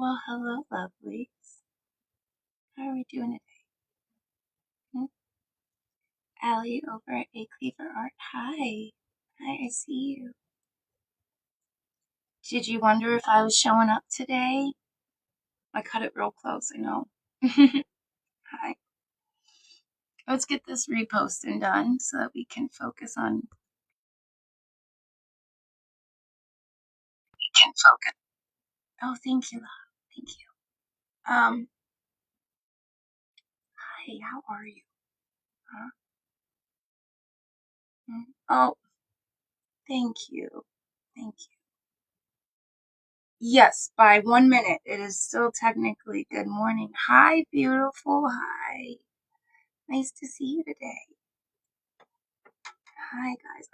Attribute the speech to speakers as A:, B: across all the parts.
A: Well, hello, lovelies. How are we doing today? Hmm? Allie over at ACleaverArt. Hi. Hi, I see you. Did you wonder if I was showing up today? I cut it real close, I know. Hi. Let's get this reposting done so that we can focus on. Oh, thank you, love. Thank you. Hi, how are you? Huh? Oh, thank you. Thank you. Yes, by 1 minute. It is still technically good morning. Hi, beautiful. Hi. Nice to see you today. Hi, guys.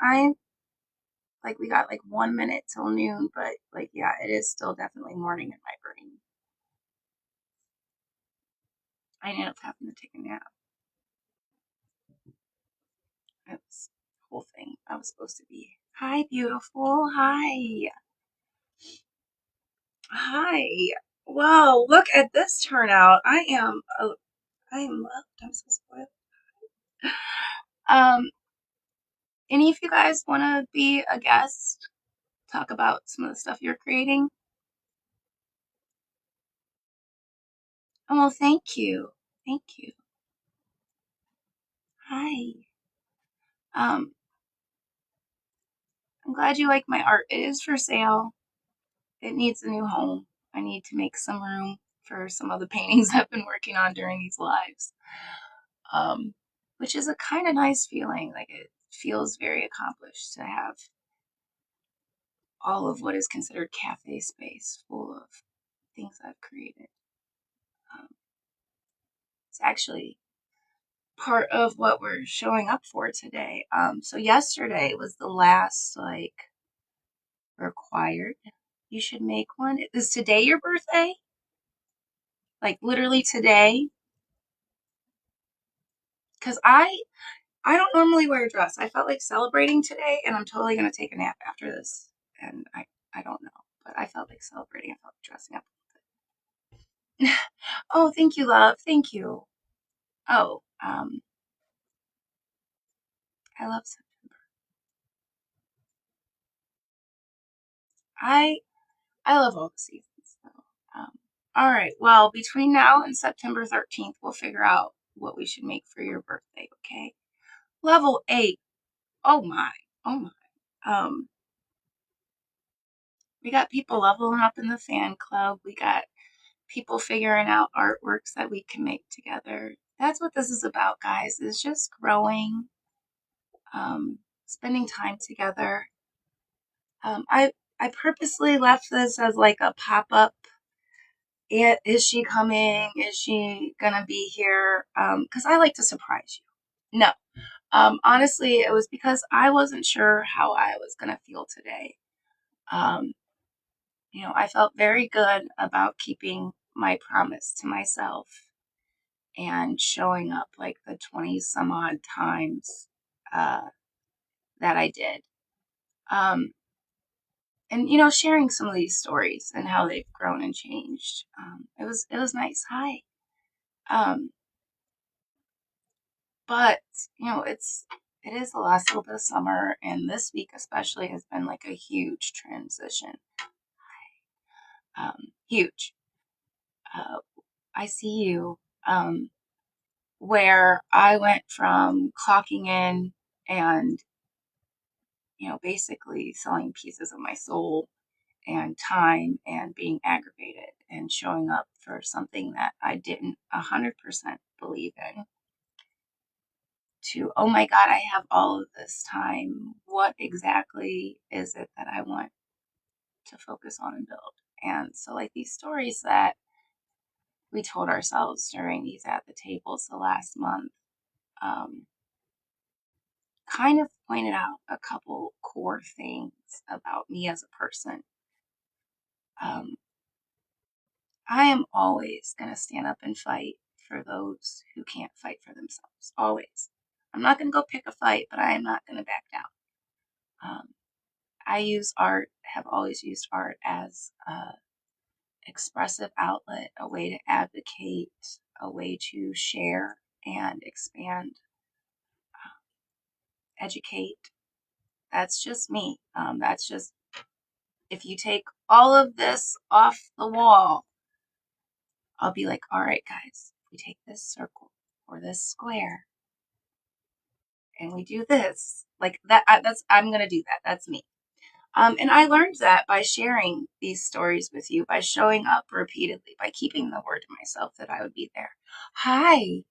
A: We got like 1 minute till noon, but yeah, it is still definitely morning in my brain. I ended up having to take a nap. That's the whole thing. I was supposed to be. Hi, beautiful. Hi. Hi. Wow, look at this turnout. I am loved. I'm so spoiled. Any of you guys want to be a guest? Talk about some of the stuff you're creating? Oh, thank you. Thank you. Hi. I'm glad you like my art. It is for sale. It needs a new home. I need to make some room for some of the paintings I've been working on during these lives. Which is a kind of nice feeling. Like, it feels very accomplished to have all of what is considered cafe space full of things I've created. It's actually part of what we're showing up for today. So yesterday was the last required. You should make one. Is today your birthday? Like literally today? Because I don't normally wear a dress. I felt like celebrating today, and I'm totally gonna take a nap after this. And I don't know, but I felt like celebrating. I felt like dressing up. Oh, thank you, love. Thank you. Oh, I love September. I I love all the seasons. So, all right. Well, between now and September 13th, we'll figure out what we should make for your birthday. Okay. Level 8. Oh my. Oh my. Um, we got people leveling up in the fan club. We got people figuring out artworks that we can make together. That's what this is about, guys. It's just growing, spending time together. I purposely left this as like a pop-up. Is she coming? Is she gonna be here? Because I like to surprise you. No. Honestly, it was because I wasn't sure how I was gonna feel today. Um, I felt very good about keeping my promise to myself and showing up like the 20 some odd times uh, that I did. Um, and sharing some of these stories and how they've grown and changed. It was nice. Hi. Um, but it is the last little bit of summer, and this week especially has been like a huge transition. Huge. Uh, I see you. Where I went from clocking in and basically selling pieces of my soul and time and being aggravated and showing up for something that I didn't 100% believe in, to, oh my God, I have all of this time. What exactly is it that I want to focus on and build? And so, like, these stories that we told ourselves during these at the tables the last month um, kind of pointed out a couple core things about me as a person. Um, I am always going to stand up and fight for those who can't fight for themselves. Always. I'm not going to go pick a fight, but I am not going to back down. I use art, have always used art as expressive outlet, a way to advocate, a way to share and expand, educate. That's just me. That's just, if you take all of this off the wall, I'll be like, all right, guys, we take this circle or this square and we do this. Like that, I'm going to do that. That's me. And I learned that by sharing these stories with you, by showing up repeatedly, by keeping the word to myself that I would be there. Hi.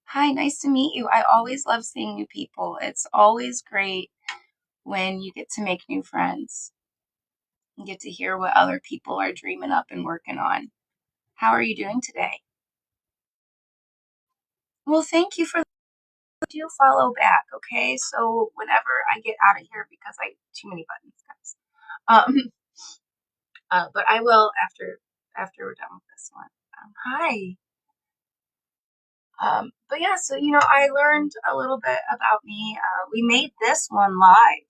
A: Hi, nice to meet you. I always love seeing new people. It's always great when you get to make new friends and get to hear what other people are dreaming up and working on. How are you doing today? Well, thank you for do follow back, okay? So whenever I get out of here, because I too many buttons, guys. Um, but I will after we're done with this one. Hi. But yeah, so I learned a little bit about me. We made this one live,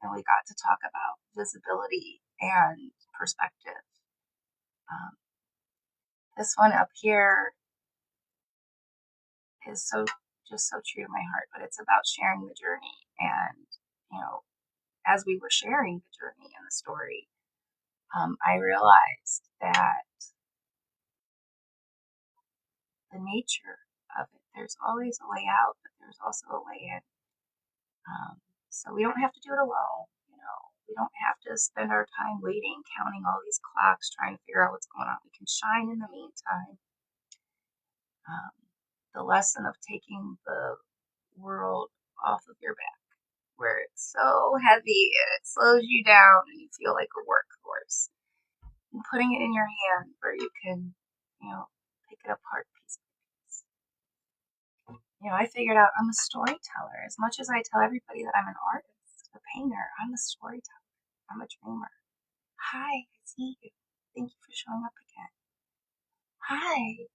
A: and we got to talk about visibility and perspective. Um, this one up here is just so true to my heart, but it's about sharing the journey. And as we were sharing the journey and the story, I realized that the nature of it, there's always a way out, but there's also a way in. So we don't have to do it alone. We don't have to spend our time waiting, counting all these clocks, trying to figure out what's going on. We can shine in the meantime. The lesson of taking the world off of your back, where it's so heavy and it slows you down and you feel like a workhorse, and putting it in your hand where you can, pick it apart piece by piece. I figured out I'm a storyteller. As much as I tell everybody that I'm an artist, a painter, I'm a storyteller. I'm a dreamer. Hi, I see you. Thank you for showing up again. Hi.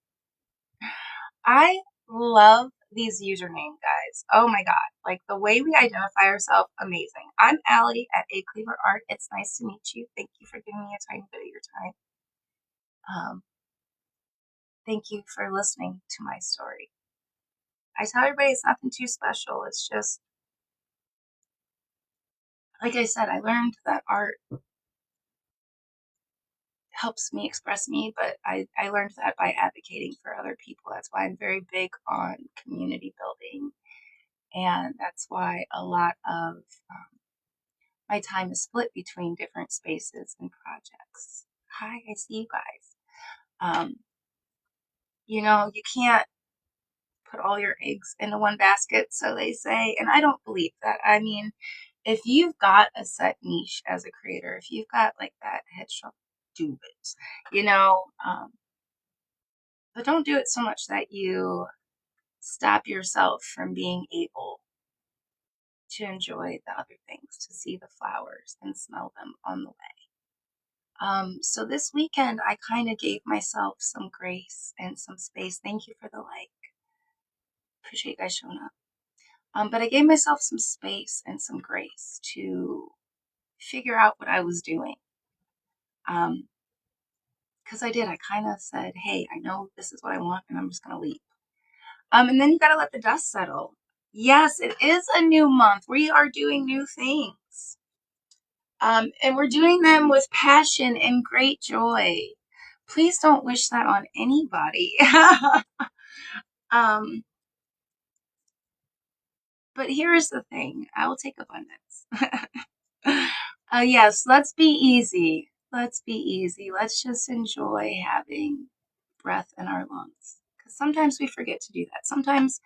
A: I love these username guys. Oh my god. Like the way we identify ourselves, amazing. I'm Allie at ACleaverArt. It's nice to meet you. Thank you for giving me a tiny bit of your time. Thank you for listening to my story. I tell everybody it's nothing too special. It's just, like I said, I learned that art helps me express me, but I learned that by advocating for other people. That's why I'm very big on community building. And that's why a lot of my time is split between different spaces and projects. Hi, I see you guys. You can't put all your eggs into one basket, so they say, and I don't believe that. I mean, if you've got a set niche as a creator, if you've got like that headshot, do it, but don't do it so much that you stop yourself from being able to enjoy the other things, to see the flowers and smell them on the way. So this weekend, I kind of gave myself some grace and some space. Thank you for the like. Appreciate you guys showing up. But I gave myself some space and some grace to figure out what I was doing. Because I did. I kind of said, hey, I know this is what I want, and I'm just going to leave. And then you got to let the dust settle. Yes, it is a new month. We are doing new things. And we're doing them with passion and great joy. Please don't wish that on anybody. But here's the thing. I will take abundance. Yes, let's be easy. Let's be easy. Let's just enjoy having breath in our lungs. Because sometimes we forget to do that. Sometimes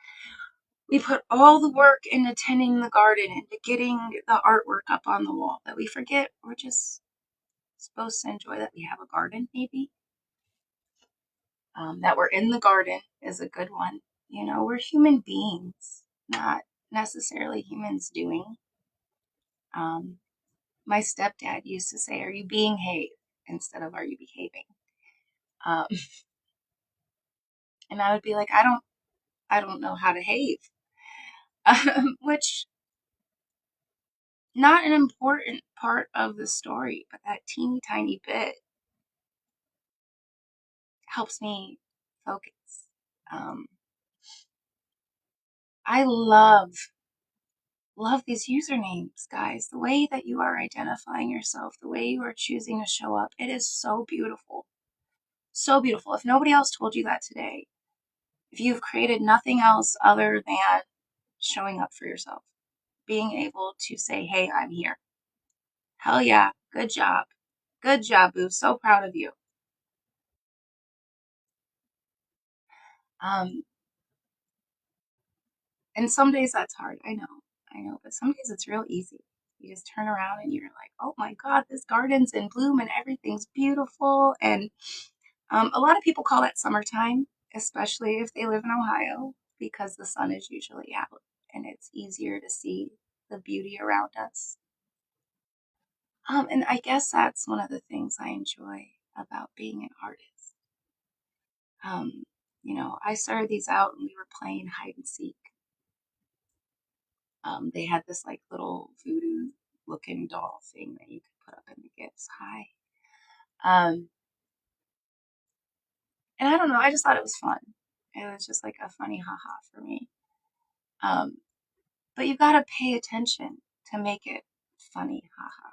A: we put all the work into tending the garden, into getting the artwork up on the wall, that we forget we're just supposed to enjoy that we have a garden, maybe. That we're in the garden is a good one. We're human beings, not necessarily humans doing. My stepdad used to say, "Are you being hay?" instead of "Are you behaving?" Um, and I would be like, I don't know how to behave," which not an important part of the story, but that teeny tiny bit helps me focus. I love these usernames, guys. The way that you are identifying yourself, the way you are choosing to show up, it is so beautiful. So beautiful. If nobody else told you that today, if you've created nothing else other than showing up for yourself, being able to say, hey, I'm here. Hell yeah. Good job. Good job, boo. So proud of you. Um, and some days that's hard. I know, but some days it's real easy. You just turn around and you're like, oh my God, this garden's in bloom and everything's beautiful. And a lot of people call that summertime, especially if they live in Ohio, because the sun is usually out and it's easier to see the beauty around us. And I guess that's one of the things I enjoy about being an artist. Um, I started these out and we were playing hide and seek. They had this like little voodoo looking doll thing that you could put up in the gifts. Hi. Um, and I don't know, I just thought it was fun. It was just like a funny haha for me. Um, but you gotta pay attention to make it funny haha.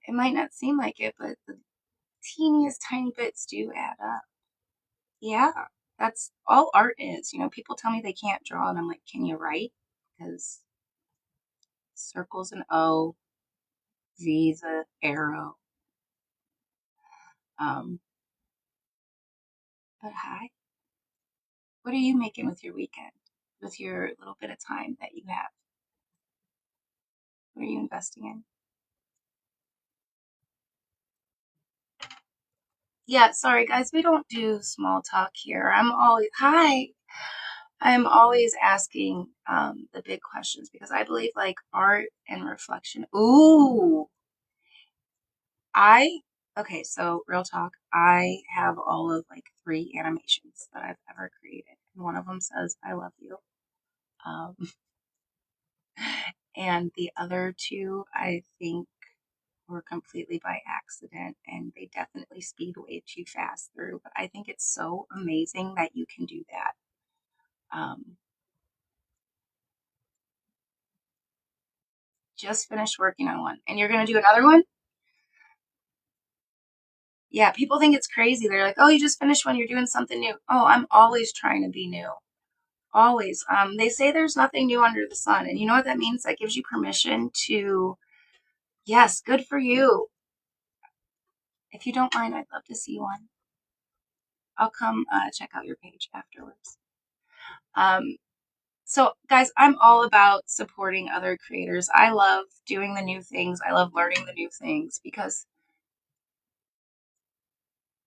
A: It might not seem like it, but the teeniest tiny bits do add up. Yeah, that's all art is. People tell me they can't draw, and I'm like, can you write? Because circle's an O, V's a arrow. Um, but hi, what are you making with your weekend? With your little bit of time that you have? What are you investing in? Yeah, sorry guys, we don't do small talk here. I'm always asking the big questions because I believe like art and reflection. Ooh, okay, so real talk. I have all of like 3 animations that I've ever created, and one of them says "I love you," um, and the other 2 I think were completely by accident, and they definitely speed way too fast through. But I think it's so amazing that you can do that. Um, just finished working on one, and you're gonna do another one. Yeah, people think it's crazy. They're like, "Oh, you just finished one. You're doing something new." Oh, I'm always trying to be new. Always. They say there's nothing new under the sun, and you know what that means? That gives you permission to, yes, good for you. If you don't mind, I'd love to see one. I'll come check out your page afterwards. Um, so, guys, I'm all about supporting other creators. I love doing the new things. I love learning the new things because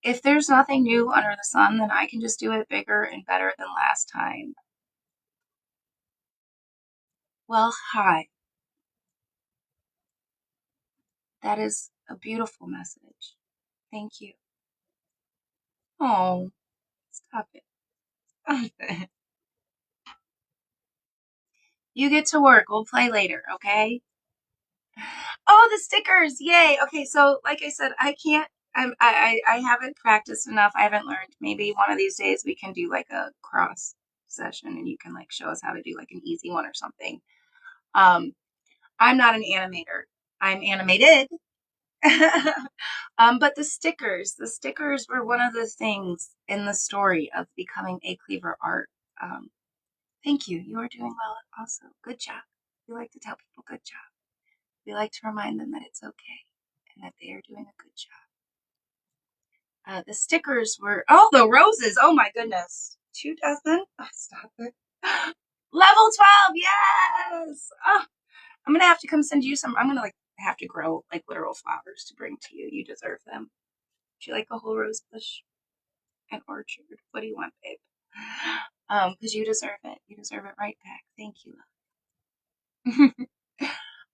A: if there's nothing new under the sun, then I can just do it bigger and better than last time. Well, hi. That is a beautiful message. Thank you. Oh, stop it. You get to work. We'll play later, okay? Oh, the stickers! Yay! Okay, so like I said, I can't. I haven't practiced enough. I haven't learned. Maybe one of these days we can do like a cross session, and you can like show us how to do like an easy one or something. Um, I'm not an animator. I'm animated. But the stickers were one of the things in the story of becoming ACleaverArt. Um, Thank you. You are doing well also. Good job. We like to tell people good job. We like to remind them that it's okay and that they are doing a good job. The stickers were, oh, the roses. Oh my goodness. 2 dozen? Oh, stop it. Level 12. Yes. Oh, I'm going to have to come send you some. I'm going to like have to grow like literal flowers to bring to you. You deserve them. Would you like a whole rose bush? An orchard? What do you want, babe? Because you deserve it. You deserve it right back. Thank you.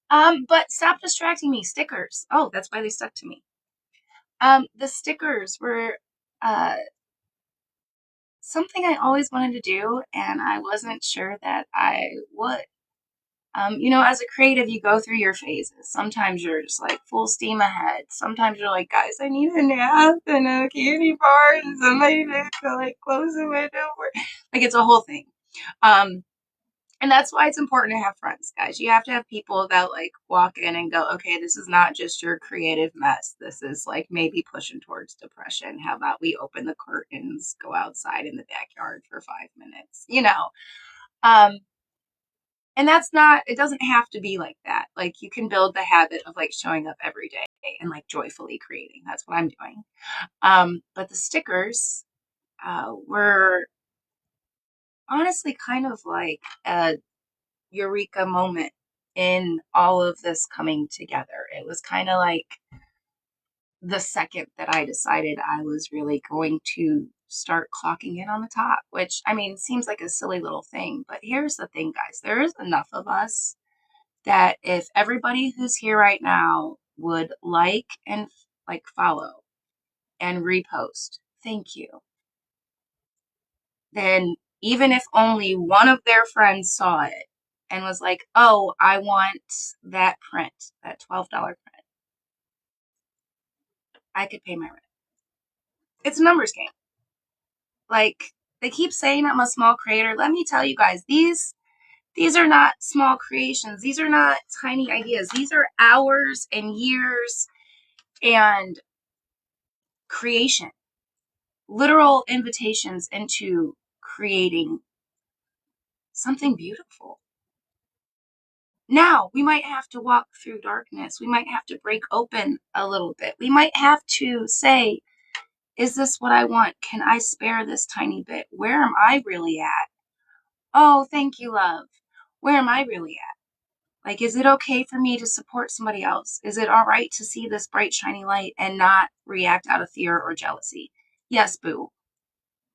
A: But stop distracting me. Stickers. Oh, that's why they stuck to me. The stickers were uh something I always wanted to do, and I wasn't sure that I would. As a creative, you go through your phases. Sometimes you're just like full steam ahead. Sometimes you're like, guys, I need a nap and a candy bar and somebody to like close the window. Like it's a whole thing. Um, and that's why it's important to have friends, guys. You have to have people that like walk in and go, okay, this is not just your creative mess. This is like maybe pushing towards depression. How about we open the curtains, go outside in the backyard for 5 minutes, Um, and that's not, it doesn't have to be like that. Like you can build the habit of like showing up every day and like joyfully creating. That's what I'm doing. But the stickers were honestly kind of like a eureka moment in all of this coming together. It was kind of like the second that I decided I was really going to start clocking in on the top, which I mean seems like a silly little thing, but here's the thing, guys. There is enough of us that if everybody who's here right now would like and like follow and repost, thank you. Then even if only one of their friends saw it and was like, oh, I want that print, that $12 print, I could pay my rent. It's a numbers game. Like they keep saying I'm a small creator. Let me tell you guys, these are not small creations. These are not tiny ideas. These are hours and years and creation. Literal invitations into creating something beautiful. Now, we might have to walk through darkness. We might have to break open a little bit. We might have to say, is this what I want? Can I spare this tiny bit? Where am I really at? Oh, thank you, love. Where am I really at? Like, is it okay for me to support somebody else? Is it all right to see this bright, shiny light and not react out of fear or jealousy? Yes, boo.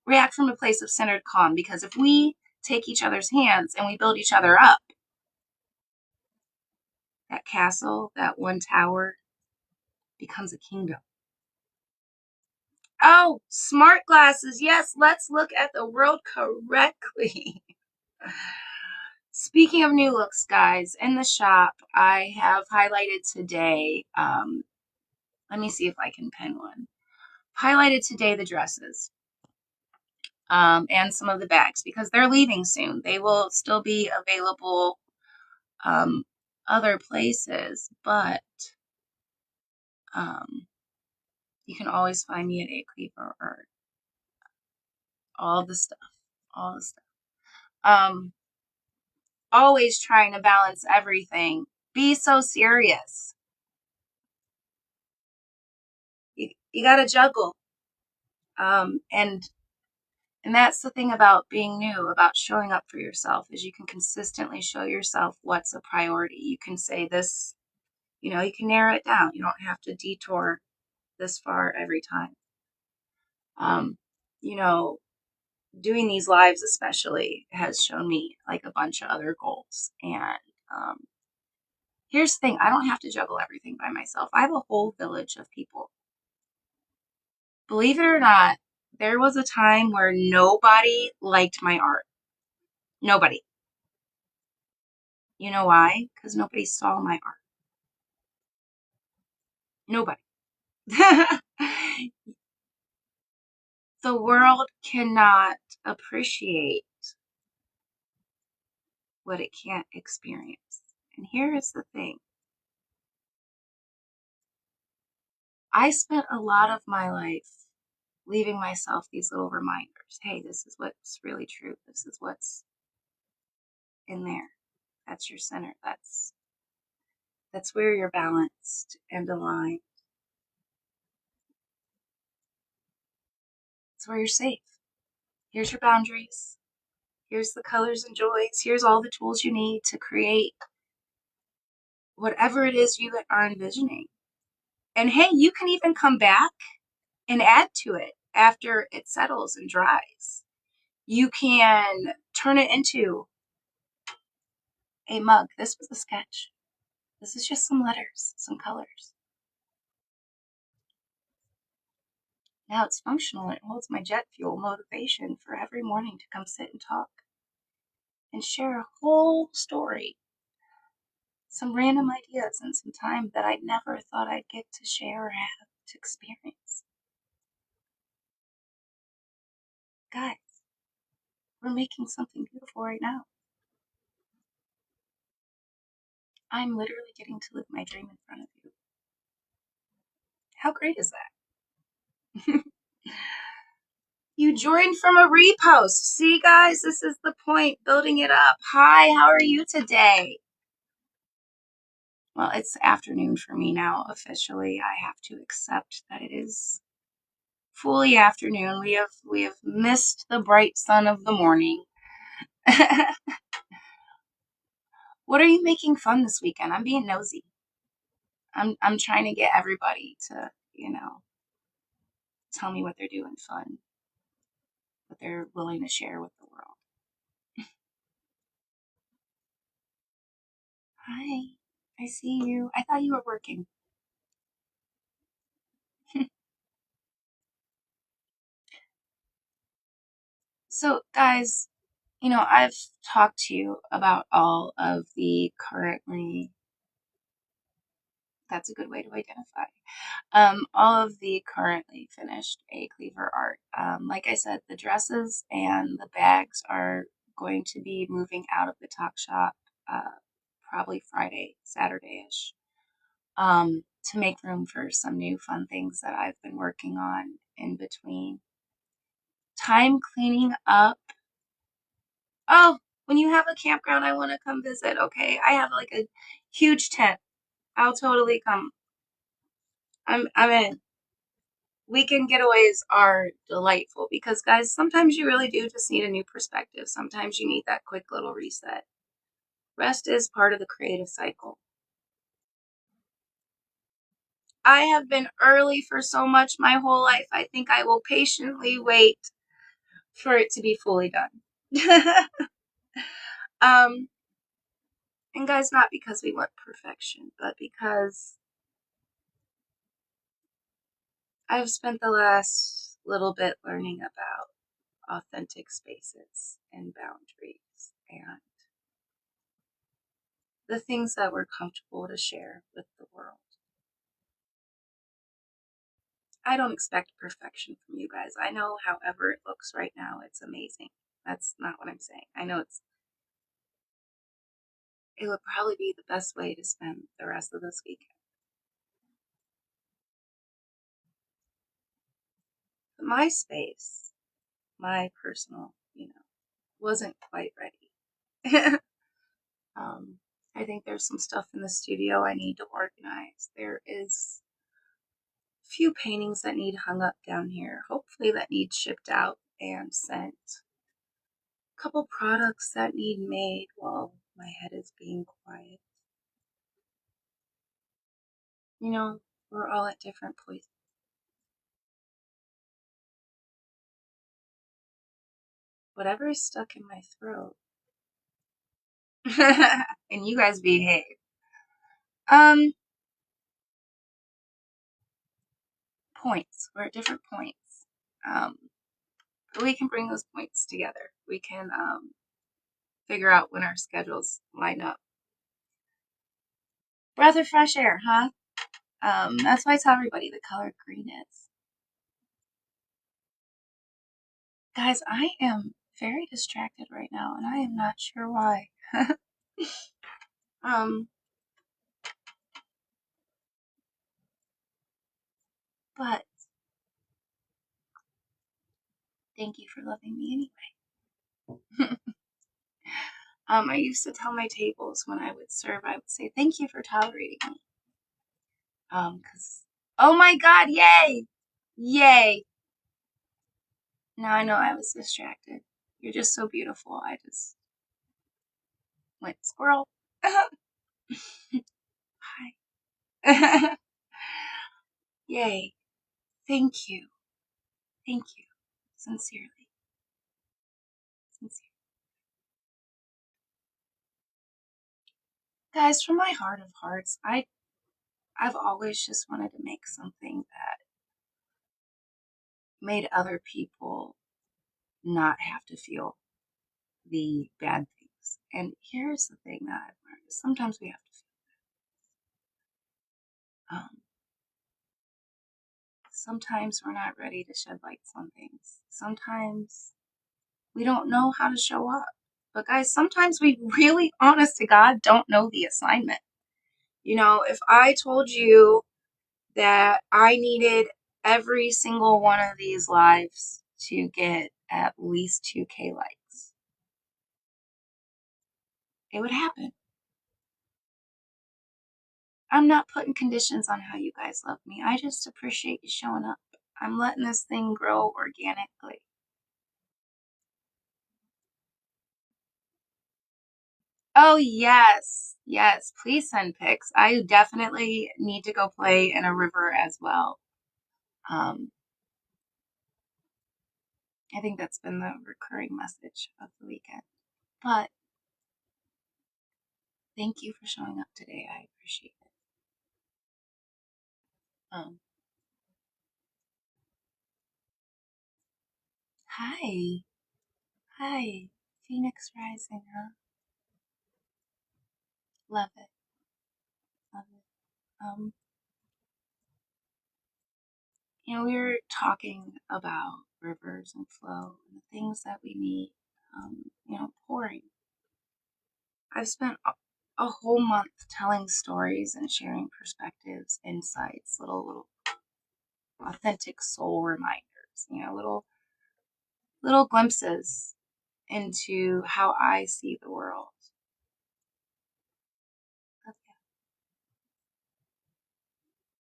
A: React from a place of centered calm, because if we take each other's hands and we build each other up, that castle, that one tower becomes a kingdom. Oh, smart glasses. Yes, let's look at the world correctly. Speaking of new looks, guys, in the shop, I have highlighted today, let me see if I can pin one. Highlighted today the dresses and some of the bags because they're leaving soon. They will still be available other places, but you can always find me at ACleaverArt. All the stuff, all the stuff. Always trying to balance everything. Be so serious. You got to juggle. And that's the thing about being new, about showing up for yourself, is you can consistently show yourself what's a priority. You can say this, you can narrow it down. You don't have to detour this far every time. You know, doing these lives especially has shown me like a bunch of other goals. And here's the thing, I don't have to juggle everything by myself. I have a whole village of people. Believe it or not, there was a time where nobody liked my art. Nobody. You know why? Because nobody saw my art. Nobody. The world cannot appreciate what it can't experience. And here is the thing. I spent a lot of my life leaving myself these little reminders. Hey, this is what's really true. This is what's in there. That's your center. That's where you're balanced and aligned. It's where you're safe. Here's your boundaries. Here's the colors and joys. Here's all the tools you need to create whatever it is you are envisioning. And hey, you can even come back and add to it after it settles and dries. You can turn it into a mug. This was a sketch. This is just some letters, some colors. Now it's functional. It holds my jet fuel motivation for every morning to come sit and talk and share a whole story some random ideas and some time that I never thought I'd get to share or have to experience. Guys, we're making something beautiful right now. I'm literally getting to live my dream in front of you. How great is that? You joined from a repost. See, guys, this is the point, building it up. Hi, how are you today? Well, it's afternoon for me now, officially. I have to accept that it is fully afternoon. We have missed the bright sun of the morning. What are you making fun this weekend? I'm being nosy. I'm trying to get everybody to, tell me what they're doing fun, what they're willing to share with the world. Hi, I see you. I thought you were working. So, guys, I've talked to you about all of the currently, that's a good way to identify, all of the currently finished ACleaverArt. Like I said, the dresses and the bags are going to be moving out of the talk shop probably Friday, Saturday-ish, to make room for some new fun things that I've been working on in between. Time cleaning up. Oh, when you have a campground, I want to come visit. Okay, I have like a huge tent. I'll totally come. I'm in. Weekend getaways are delightful because, guys, sometimes you really do just need a new perspective. Sometimes you need that quick little reset. Rest is part of the creative cycle. I have been early for so much my whole life. I think I will patiently wait for it to be fully done. um, and guys, not because we want perfection, but because I've spent the last little bit learning about authentic spaces and boundaries and the things that we're comfortable to share with the world. I don't expect perfection from you guys. I know however it looks right now, it's amazing. That's not what I'm saying. I know it would probably be the best way to spend the rest of this weekend. But my space, my personal, wasn't quite ready. I think there's some stuff in the studio I need to organize. There is a few paintings that need hung up down here, hopefully that need shipped out and sent. A couple products that need made while my head is being quiet. We're all at different points. Whatever is stuck in my throat. And you guys behave. Um, Points. We're at different points. But we can bring those points together. We can figure out when our schedules line up. Breath of fresh air, huh? That's why I tell everybody the color green is. Guys, I am very distracted right now, and I am not sure why. um, but thank you for loving me anyway. I used to tell my tables when I would serve, I would say, "Thank you for tolerating me." Cause oh my God, yay, yay! Now I know I was distracted. You're just so beautiful. I just went squirrel. Hi. Yay! Thank you, thank you, sincerely, sincerely, guys. From my heart of hearts, I've always just wanted to make something that made other people not have to feel the bad things. And here's the thing that I've learned: is sometimes we have to feel Um, Sometimes we're not ready to shed lights on things. Sometimes we don't know how to show up. But guys, sometimes we really, honest to God, don't know the assignment. You know, if I told you that I needed every single one of these lives to get at least 2K likes, it would happen. I'm not putting conditions on how you guys love me. I just appreciate you showing up. I'm letting this thing grow organically. Oh, yes. Yes, please send pics. I definitely need to go play in a river as well. Um, I think that's been the recurring message of the weekend. But thank you for showing up today. I appreciate it. Um, Hi. Hi. Phoenix Rising, huh? Love it. Love it. Um, we were talking about rivers and flow and the things that we need, pouring. I've spent a whole month telling stories and sharing perspectives, insights, little authentic soul reminders, little glimpses into how I see the world.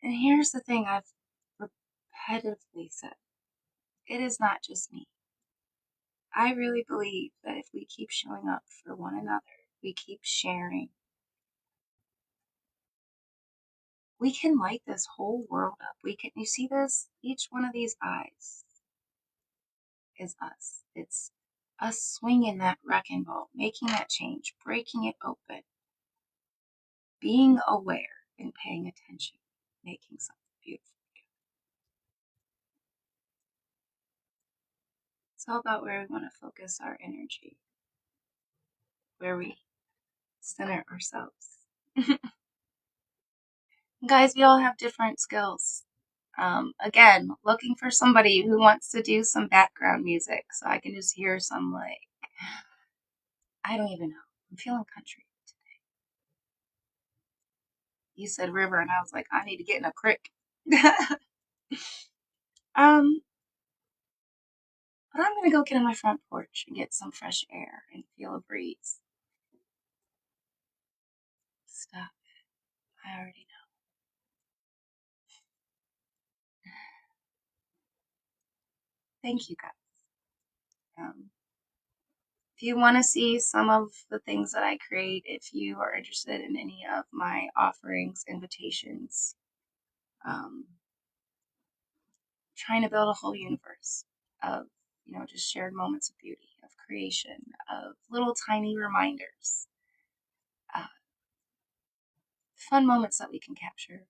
A: And here's the thing I've repetitively said. It is not just me. I really believe that if we keep showing up for one another, we keep sharing, we can light this whole world up. You see this? Each one of these eyes is us. It's us swinging that wrecking ball, making that change, breaking it open, being aware and paying attention, making something beautiful. It's all about where we want to focus our energy, where we center ourselves. Guys, we all have different skills. Again, looking for somebody who wants to do some background music so I can just hear some, I don't even know. I'm feeling country today. You said river, and I was like, I need to get in a creek. um, but I'm gonna go get on my front porch and get some fresh air and feel a breeze. Stop. I already know. Thank you guys. If you want to see some of the things that I create, if you are interested in any of my offerings, invitations, um, trying to build a whole universe of, just shared moments of beauty, of creation, of little tiny reminders, uh, fun moments that we can capture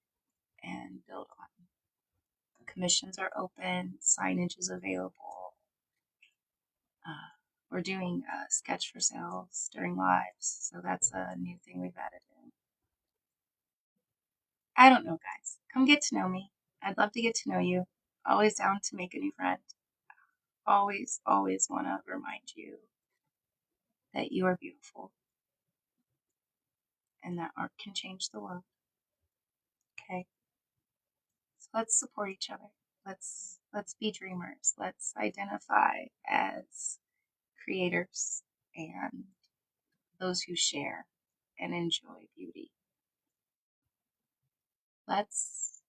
A: and build on. Commissions are open, signage is available. We're doing sketch for sales during lives, so that's a new thing we've added in. I don't know, guys. Come get to know me. I'd love to get to know you. Always down to make a new friend. Always, always want to remind you that you are beautiful and that art can change the world. Okay? So let's support each other. Let's be dreamers. Let's identify as creators and those who share and enjoy beauty. Let's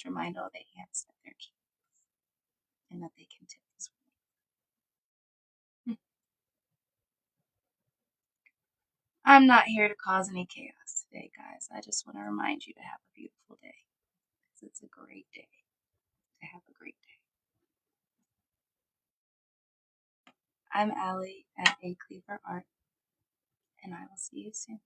A: remind all the ants that they're kings and that they can tip this world. I'm not here to cause any chaos today, guys. I just want to remind you to have a beautiful day. Because it's a great day to have a great day. I'm Allie at ACleaverArt, and I will see you soon.